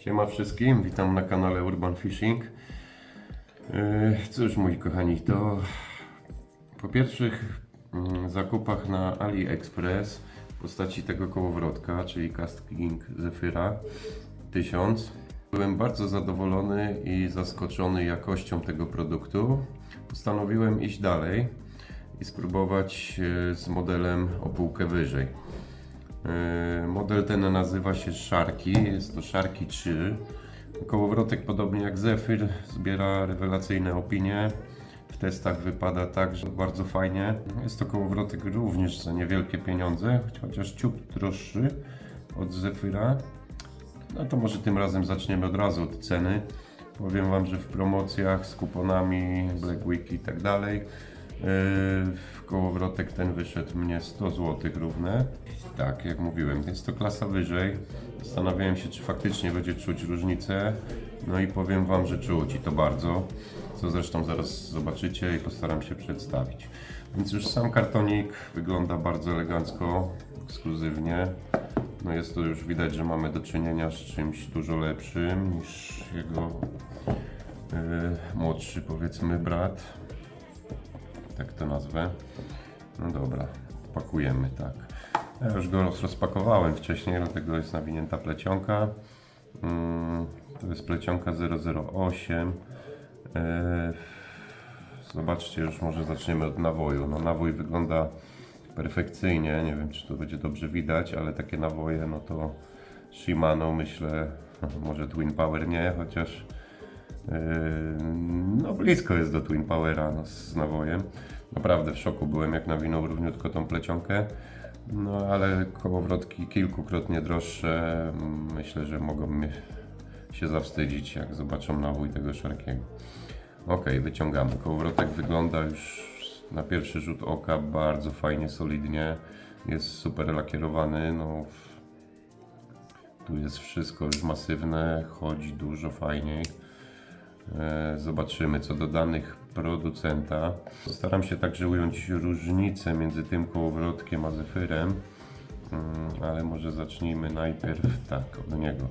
Siema wszystkim, witam na kanale Urban Fishing. Cóż moi kochani, to po pierwszych zakupach na AliExpress w postaci tego kołowrotka, czyli Casting Zephyra 1000, byłem bardzo zadowolony i zaskoczony jakością tego produktu. Postanowiłem iść dalej i spróbować z modelem o półkę wyżej. Model ten nazywa się Sharky, jest to Sharky 3. Kołowrotek, podobnie jak Zephyr, zbiera rewelacyjne opinie. W testach wypada także bardzo fajnie. Jest to kołowrotek również za niewielkie pieniądze, chociaż ciut droższy od Zephyra. No to może tym razem zaczniemy od razu od ceny. Powiem Wam, że w promocjach z kuponami Black Week i tak dalej kołowrotek ten wyszedł mnie 100 zł równe. Tak, jak mówiłem, jest to klasa wyżej. Zastanawiałem się, czy faktycznie będzie czuć różnicę. No i powiem Wam, że czuć i to bardzo. Co zresztą zaraz zobaczycie i postaram się przedstawić. Więc już sam kartonik wygląda bardzo elegancko, ekskluzywnie. No jest to już widać, że mamy do czynienia z czymś dużo lepszym niż jego młodszy, powiedzmy, brat. Tak to nazwę. No dobra, pakujemy, tak. Ja już go rozpakowałem wcześniej, dlatego jest nawinięta plecionka. To jest plecionka 008. Zobaczcie, już może zaczniemy od nawoju. No, nawój wygląda perfekcyjnie. Nie wiem, czy to będzie dobrze widać, ale takie nawoje, no to Shimano, myślę, może Twin Power nie, chociaż no blisko jest do Twin Powera, no, z nawojem. Naprawdę w szoku byłem, jak nawinął równiutko tą plecionkę. No ale kołowrotki kilkukrotnie droższe, myślę, że mogą się zawstydzić, jak zobaczą nawój tego Sharkiego. Ok, wyciągamy. Kołowrotek wygląda już na pierwszy rzut oka bardzo fajnie, solidnie. Jest super lakierowany. No, tu jest wszystko już masywne, chodzi dużo fajniej. Zobaczymy co do danych producenta. Postaram się także ująć różnicę między tym kołowrotkiem a Zephyrem, ale może zacznijmy najpierw tak od niego.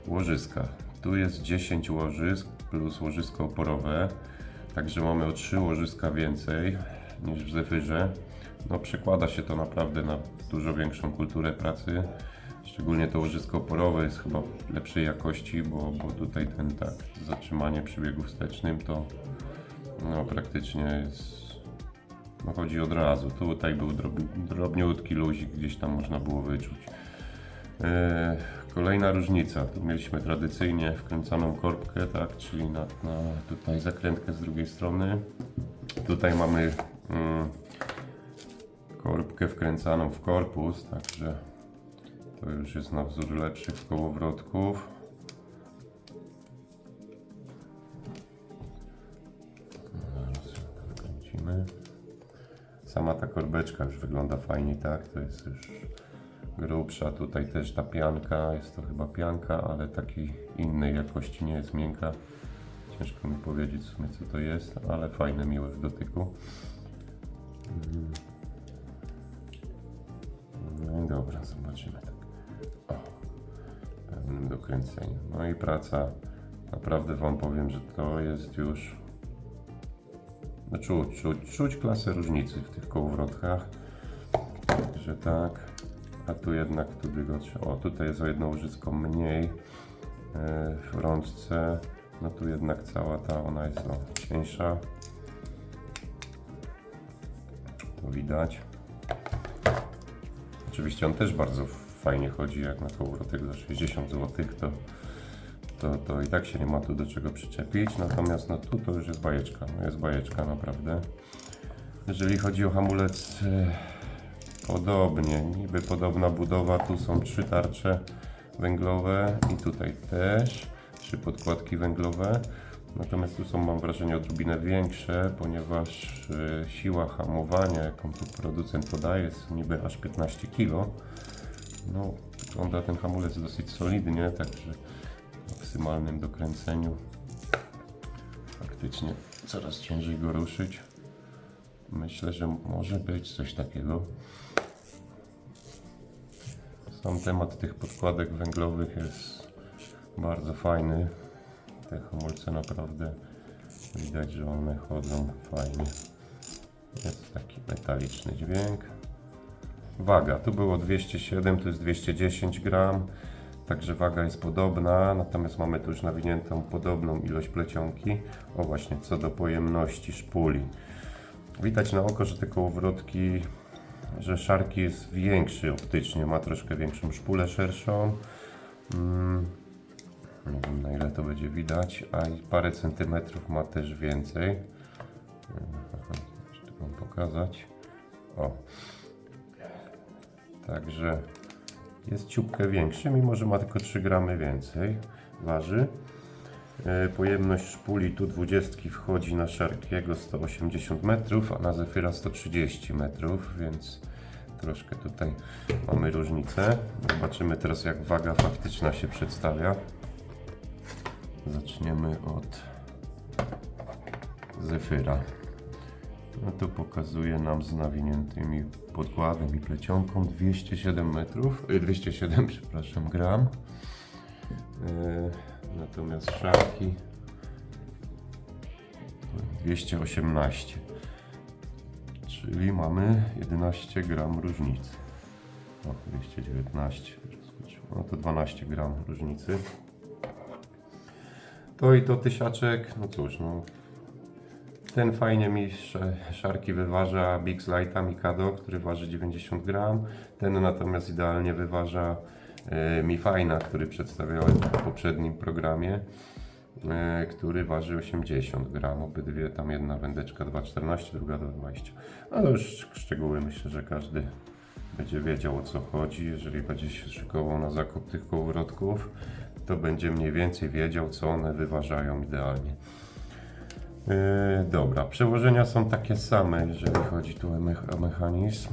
Łożyska. Tu jest 10 łożysk plus łożysko oporowe, także mamy o 3 łożyska więcej niż w Zephyrze. No, przekłada się to naprawdę na dużo większą kulturę pracy. Szczególnie to łożysko oporowe jest chyba lepszej jakości, bo tutaj ten zatrzymanie przy biegu wstecznym to no, praktycznie jest, no, chodzi od razu. Tutaj był drobniutki luzik, gdzieś tam można było wyczuć. Kolejna różnica, tu mieliśmy tradycyjnie wkręcaną korbkę, tak, czyli na tutaj zakrętkę z drugiej strony. Tutaj mamy korbkę wkręcaną w korpus, także to już jest na wzór lepszych kołowrotków. Zakręcimy. Sama ta korbeczka już wygląda fajnie, tak? To jest już grubsza. Tutaj też ta pianka, jest to chyba pianka, ale takiej innej jakości, nie jest miękka. Ciężko mi powiedzieć w sumie co to jest, ale fajne, miłe w dotyku. No i dobra, zobaczymy tak. W pewnym dokręceniu. No i praca, naprawdę Wam powiem, że to jest już, no czuć klasę różnicy w tych kołowrotkach, że tak, a tu jednak tutaj jest o jedno łożysko mniej w rączce, no tu jednak cała ona jest cieńsza, to widać. Oczywiście on też bardzo fajnie chodzi, jak na kołowrotek za 60 zł, to i tak się nie ma tu do czego przyczepić, natomiast no tu to już jest bajeczka, no jest bajeczka naprawdę. Jeżeli chodzi o hamulec, podobnie, niby podobna budowa, tu są 3 tarcze węglowe i tutaj też 3 podkładki węglowe, natomiast tu są, mam wrażenie, odrobinę większe, ponieważ siła hamowania, jaką tu producent podaje, jest niby aż 15 kg. No, wygląda ten hamulec dosyć solidnie, także w maksymalnym dokręceniu faktycznie coraz ciężej go ruszyć. Myślę, że może być coś takiego. Sam temat tych podkładek węglowych jest Bardzo fajny. Te hamulce naprawdę widać, że one chodzą fajnie. Jest taki metaliczny dźwięk. Waga, tu było 207, tu jest 210 gram. Także waga jest podobna, natomiast mamy tu już nawiniętą podobną ilość plecionki. O właśnie, co do pojemności szpuli. Widać na oko, że te kołowrotki, że Sharky jest większy optycznie, ma troszkę większą szpulę, szerszą. Nie wiem, na ile to będzie widać, a i parę centymetrów ma też więcej. Chcę wam pokazać. O. Także jest ciupkę większy, mimo że ma tylko 3 gramy więcej waży. Pojemność szpuli tu 20 wchodzi na Sharkiego 180 metrów, a na Zephyra 130 metrów, więc troszkę tutaj mamy różnicę. Zobaczymy teraz, jak waga faktyczna się przedstawia. Zaczniemy od Zephyra. No to pokazuje nam z nawiniętymi podkładem i plecionką 207 metrów, 207, przepraszam, gram. Natomiast Sharky 218, czyli mamy 11 gram różnicy. O, 219, no to 12 gram różnicy. To i to tysiaczek, no cóż, no. Ten fajnie mi Sharky wyważa Big Lighta Mikado, który waży 90 gram. Ten natomiast idealnie wyważa Mi Fina, który przedstawiałem w poprzednim programie, który waży 80 gram. Obydwie, tam jedna wędeczka 2,14, druga 2,20. Ale już szczegóły myślę, że każdy będzie wiedział, o co chodzi. Jeżeli będzie się szykował na zakup tych kołowrotków, to będzie mniej więcej wiedział, co one wyważają idealnie. Dobra, przełożenia są takie same, jeżeli chodzi tu o mechanizm.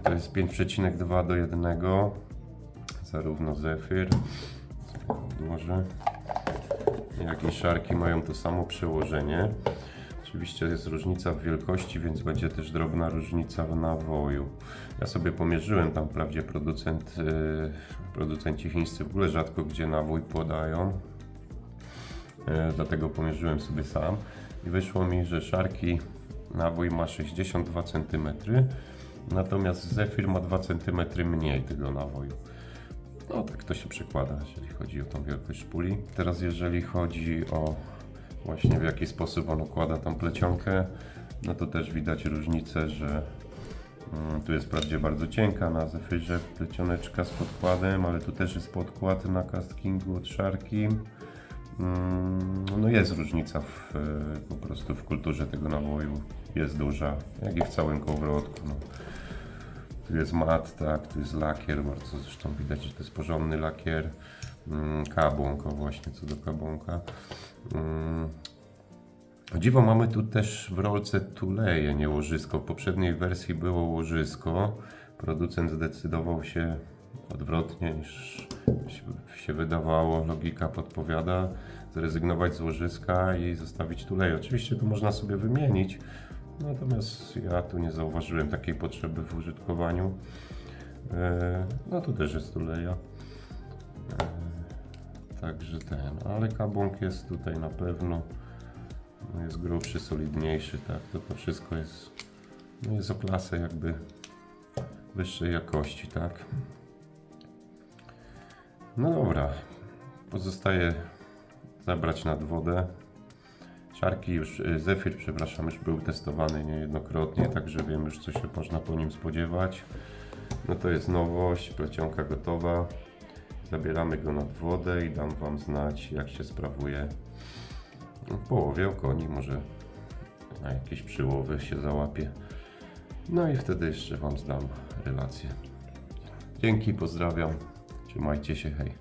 To jest 5,2 do 1, zarówno Zephyr, odłożę, jak i Sharky mają to samo przełożenie. Oczywiście jest różnica w wielkości, więc będzie też drobna różnica w nawoju. Ja sobie pomierzyłem, tam wprawdzie producenci chińscy w ogóle rzadko gdzie nawój podają, dlatego pomierzyłem sobie sam. I wyszło mi, że Sharky nawój ma 62 cm, natomiast Zephyr ma 2 cm mniej tego nawoju. No tak to się przekłada, jeżeli chodzi o tą wielkość szpuli. Teraz jeżeli chodzi o właśnie w jaki sposób on układa tą plecionkę, no to też widać różnicę, że tu jest wprawdzie bardzo cienka na Zephyrze plecioneczka z podkładem, ale tu też jest podkład na Caskingu od Sharky. No jest różnica po prostu w kulturze tego nawoju, jest duża, jak i w całym kołowrotku. No. Tu jest mat, tak, tu jest lakier, bardzo zresztą widać, że to jest porządny lakier. Kabłąk, o właśnie co do kabłąka. O dziwo mamy tu też w rolce tuleje, nie łożysko. W poprzedniej wersji było łożysko. Producent zdecydował się odwrotnie niż się wydawało, logika podpowiada, zrezygnować z łożyska i zostawić tuleje. Oczywiście tu można sobie wymienić, natomiast ja tu nie zauważyłem takiej potrzeby w użytkowaniu. No tu też jest tuleja. Także ale kabłąk jest tutaj na pewno, no jest grubszy, solidniejszy, tak, to wszystko jest, no jest o klasę jakby wyższej jakości, tak. No dobra, pozostaje zabrać nad wodę. Sharky już, Zephyr, przepraszam, już był testowany niejednokrotnie, także wiem już, co się można po nim spodziewać. No to jest nowość, plecionka gotowa. Zabieramy go nad wodę i dam Wam znać, jak się sprawuje w połowie okoni, może na jakieś przyłowy się załapie. No i wtedy jeszcze Wam zdam relację. Dzięki, pozdrawiam, trzymajcie się, hej.